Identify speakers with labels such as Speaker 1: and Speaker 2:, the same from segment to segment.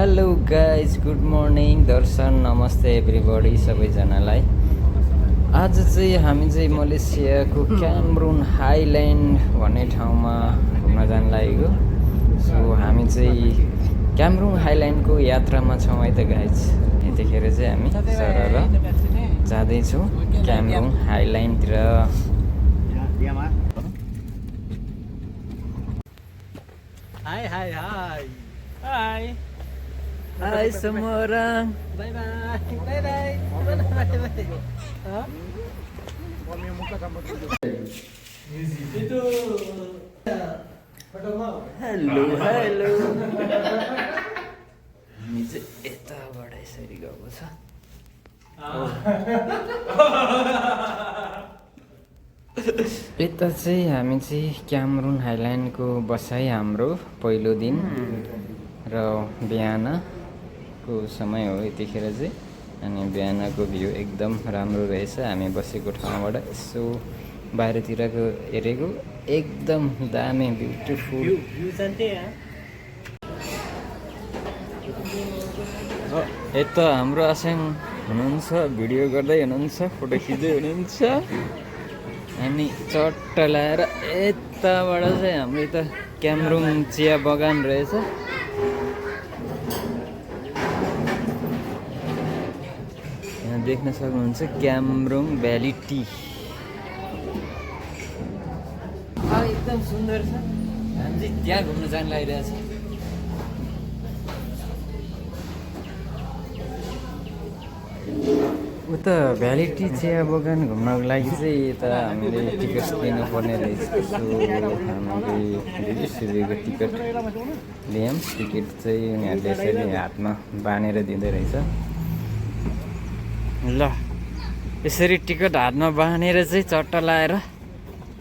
Speaker 1: Hello guys, good morning, दर्शन, नमस्ते everybody सबैजनालाई। आज चाहिँ हामी चाहिँ मलेसियाको क्यामरुन हाइल्यान्ड भन्ने ठाउँमा घुम्न जान लागेको। सो हामी चाहिँ क्यामरुन हाइल्यान्डको यात्रामा छौँ है त गाइज। यतिखेर चाहिँ हामी सरर जाँदैछौँ Cameron हाइल्यान्डतिर।
Speaker 2: Hai hai hai. Hai.
Speaker 1: Hai semua orang.
Speaker 2: Bye bye. Bye bye. Mana bye bye. Hah? Itu. Foto mau?
Speaker 1: Hello hello. हामी चाहिँ यताबाट यसरी गएको छ। यता चाहिँ हामी चाहिँ क्यामरुन हाइल्यान्डको बसाइ हाम्रो पहिलो दिन र बिहानको समय हो यतिखेर चाहिँ। अनि बिहानको भ्यू एकदम राम्रो रहेछ। हामी बसेको ठाउँबाट यसो बाहिरतिरको हेरेको एकदम दामी ब्युटिफुल।
Speaker 2: View cantik ya.
Speaker 1: यता हाम्रो आसाङ हुनुहुन्छ, भिडियो गर्दै हुनुहुन्छ, फोटो खिच्दै हुनुहुन्छ। अनि चट्ट लगाएर यताबाट चाहिँ हाम्रो यता क्यामरुङ चिया बगान रहेछ। यहाँ देख्न सक्नुहुन्छ क्यामरुङ भ्याली टी। एकदम सुन्दर छ। हामी चाहिँ त्यहाँ घुम्न जान लागिरहेछ। उता भ्याली टी चिया बगान घुम्नको लागि चाहिँ यता हामीले टिकट लिनुपर्ने रहेछ। सो हामीले 20 रुपियाँको टिकट लियौँ। टिकट चाहिँ उनीहरूले यसरी हातमा बाँधेर दिँदै रहेछ। ल यसरी टिकट हातमा बाँधेर चाहिँ चट्टा लाएर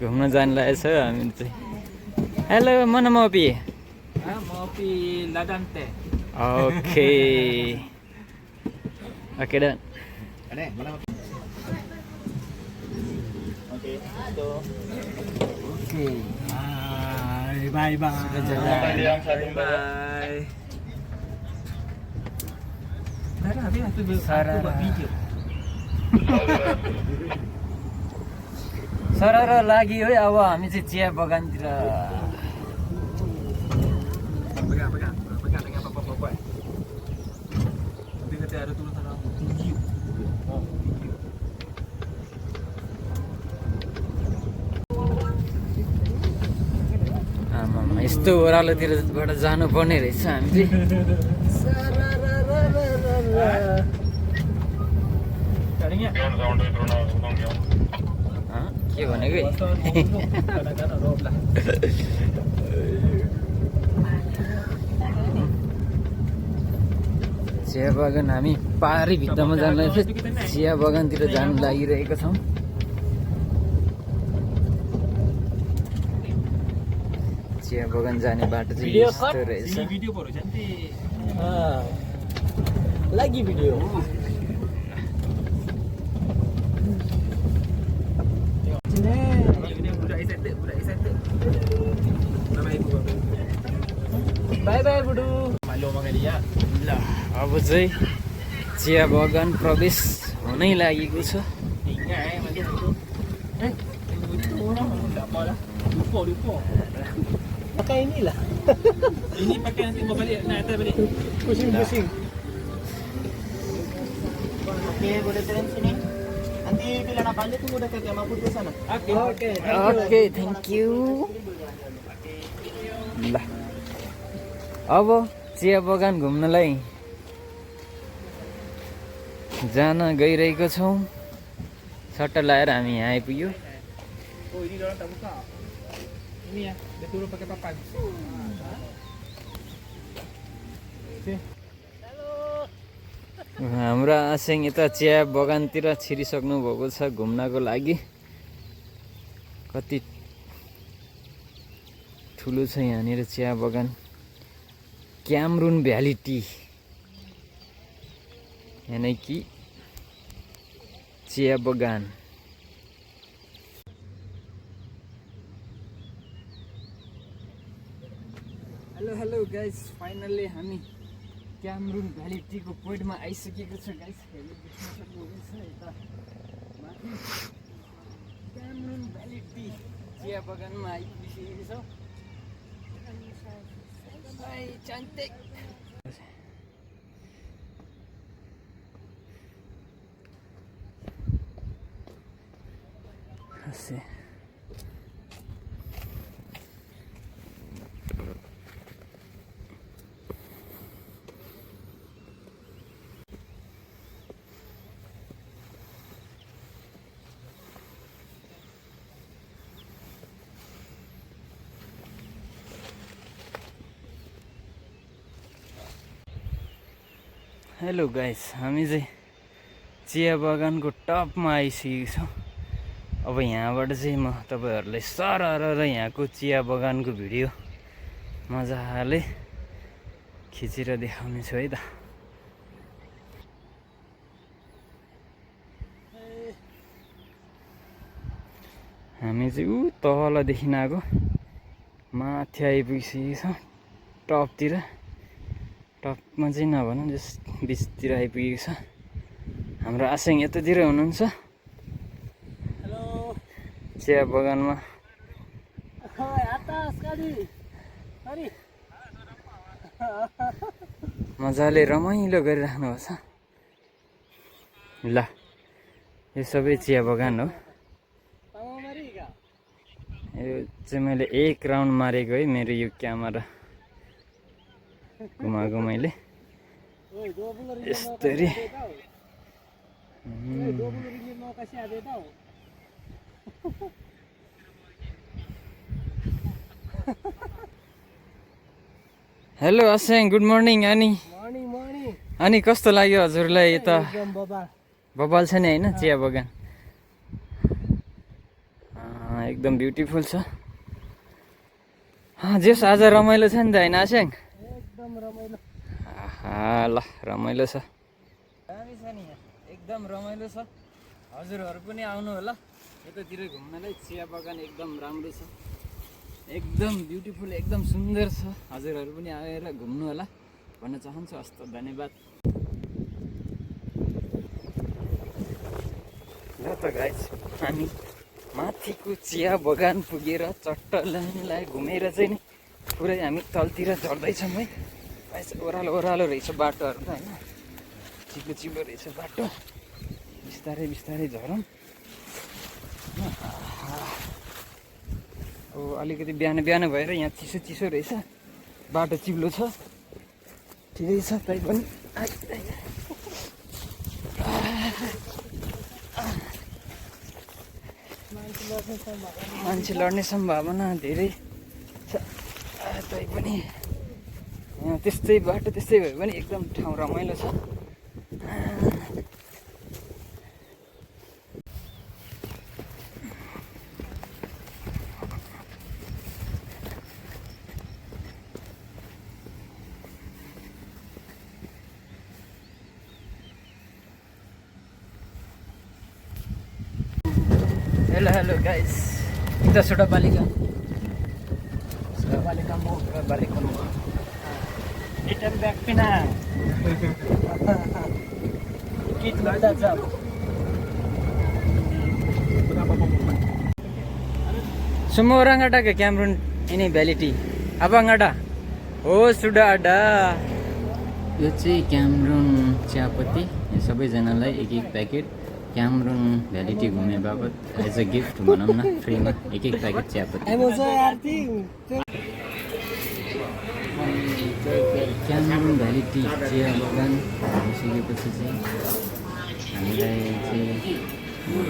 Speaker 1: घुम्न जान लागेछ हामी चाहिँ। हेलो मन Mopi.
Speaker 2: Mopi ladante.
Speaker 1: Okay okay done.
Speaker 2: Aneh, mana mopi? Okey, itu.
Speaker 1: Okay
Speaker 2: Bye bye.
Speaker 1: bye
Speaker 2: Bye. Habis aku buat video.
Speaker 1: सरर लाग्यो है। अब हामी चाहिँ चिया बगानतिर।
Speaker 2: Pegang dengan apa-apa. Nanti kata ada tulisan tinggi. Oh.
Speaker 1: आमामा यस्तो ओह्रालोतिरबाट जानुपर्ने रहेछ हामी चाहिँ।
Speaker 2: Carinya.
Speaker 1: के भनेको है? चिया बगान हामी पारी भित्तामा जान लागेको छ। चिया बगानतिर जान लागिरहेको छौँ। चिया बगान जाने बाटो चाहिँ यस्तो रहेछ।
Speaker 2: Ini video baru cantik. Lagi video. Bye bye Budu. Malu makan dia.
Speaker 1: ल अब चाहिँ चिया बगान प्रवेश हुनै लागेको छ।
Speaker 2: Ingat malu Budu. Itu orang tak apalah. Lupa. Pakai inilah. Ini pakai nanti bawa balik naik atas balik. Pusing. Okey, boleh turun sini. Nanti bila nak balik tunggu dekat yang mampu di sana. Okey.
Speaker 1: Okay thank you. ल अब चिया बगान घुम्नलाई जान गइरहेको छौँ। सट्ट लाएर हामी यहाँ आइपुग्यो।
Speaker 2: Oh, ini orang tak buka. Ini ya, dia turun pakai papan.
Speaker 1: हाम्रो आसिङ यता चिया बगानतिर छिरिसक्नु भएको छ घुम्नको लागि। कति ठुलो छ यहाँनिर चिया बगान। क्यामरुन भ्याली टी यानी कि चिया बगान। हेलो गाइस, फाइनल्ली हामी क्यामरुन भ्याली टीको पोइन्टमा आइसकेको छ गाइस। हेर्नु देख्न सक्नुहुनेछ यता माथि क्यामरुन भ्याली टी चिया बगानमा आइपुगिसकेको छौँ। Cantik. Asik. हेलो गाइस, हामी चाहिँ चिया बगानको टपमा आइसकेको छौँ। अब यहाँबाट चाहिँ म तपाईँहरूलाई सरर यहाँको चिया बगानको भिडियो मजाले खिचेर देखाउने छु है त। हामी चाहिँ तलदेखि आएको माथि आइपुगिसकेको छौँ टपतिर। टपमा चाहिँ नभनौँ जस बिचतिर आइपुगेको छ। हाम्रो आसेङ यतातिर हुनुहुन्छ चिया बगानमा। मजाले रमाइलो गरिराख्नु भएको छ। ल यो सबै चिया बगान हो। यो चाहिँ मैले एक राउन्ड मारेको है मेरो यो क्यामेरा घुमाएको मैले यस्तरी। हेलो आसेङ, गुड मर्निङ। अनि कस्तो लाग्यो हजुरलाई यता? बबाल छ नि होइन चिया बगान? एकदम ब्युटिफुल छ। जेस आज रमाइलो छ नि त होइन आसेङ? ल रमाइलो छ, दामी छ नि यहाँ, एकदम रमाइलो छ। हजुरहरू पनि आउनु होला यतातिर घुम्नलाई। चिया बगान एकदम राम्रो छ, एकदम ब्युटिफुल, एकदम सुन्दर छ। हजुरहरू पनि आएर घुम्नु होला भन्न चाहन्छु। हस्त धन्यवाद। ल त गाइस, हामी माथिको चिया बगान पुगेर चट्ट लाइनलाई घुमेर चाहिँ नि पुरै हामी तलतिर झर्दैछौँ है। ओह्रालो ओह्रालो रहेछ बाटोहरू त होइन, चिप्लो चिप्लो रहेछ बाटो। बिस्तारै बिस्तारै झरौँ। अब अलिकति बिहान बिहान भएर यहाँ चिसो चिसो रहेछ, बाटो चिप्लो छ, ठिकै छ। तै पनि मान्छे लड्ने सम्भावना धेरै छ। तै पनि यहाँ त्यस्तै बाटो त्यस्तै भयो भने एकदम ठाउँ रमाइलो छ। Hello hello guys, kita sudah balikan. Sudah balikan mau ke balik ke rumah. Return back pina. Kita dah jam. Semua orang ada ke Cameron ini Valley Tea? Abang ada? Oh sudah ada. यो चाहिँ Cameron चियापत्ती सबैजनालाई एक एक packet Cameron valley T घुम्ने बाबत as a gift भनौँ न, फ्रीमा एक एक प्याकेट चियापत्ती। क्यामरुन भ्याली टी चिया बगान भइसकेपछि चाहिँ हामीलाई चाहिँ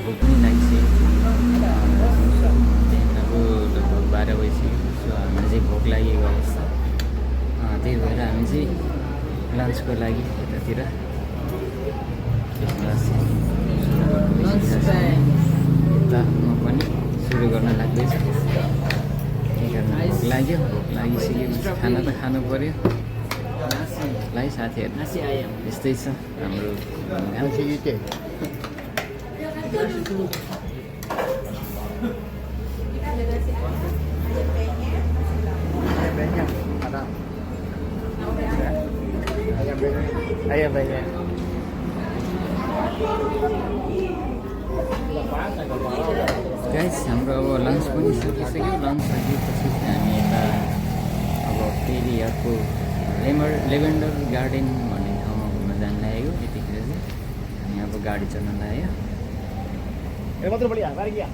Speaker 1: भोक पनि लागिसकेको छ। अब लगभग 12 बजिसक्यो। सो हामीलाई चाहिँ भोक लागेको अवस्था, त्यही भएर हामी चाहिँ लन्चको लागि यतातिर म पनि सुरु गर्न लाग्दैछ। त्यही कारण भोक लाग्यो, भोक लागिसकेपछि खाना त खानु पऱ्यो। लाई साथीहरू यस्तै छ हाम्रो ayam
Speaker 2: Ayan ba yan?
Speaker 1: Guys हाम्रो अब लन्च पनि सकिसक्यो लन्च सकिएपछि चाहिँ हामी यता अब फेरि अर्को लेभेन्डर गार्डन भन्ने ठाउँमा घुम्न जान लागेको यतिखेर चाहिँ हामी अब गाडी चढ्न लाग्यो
Speaker 2: Eh, otro por allá, para allá.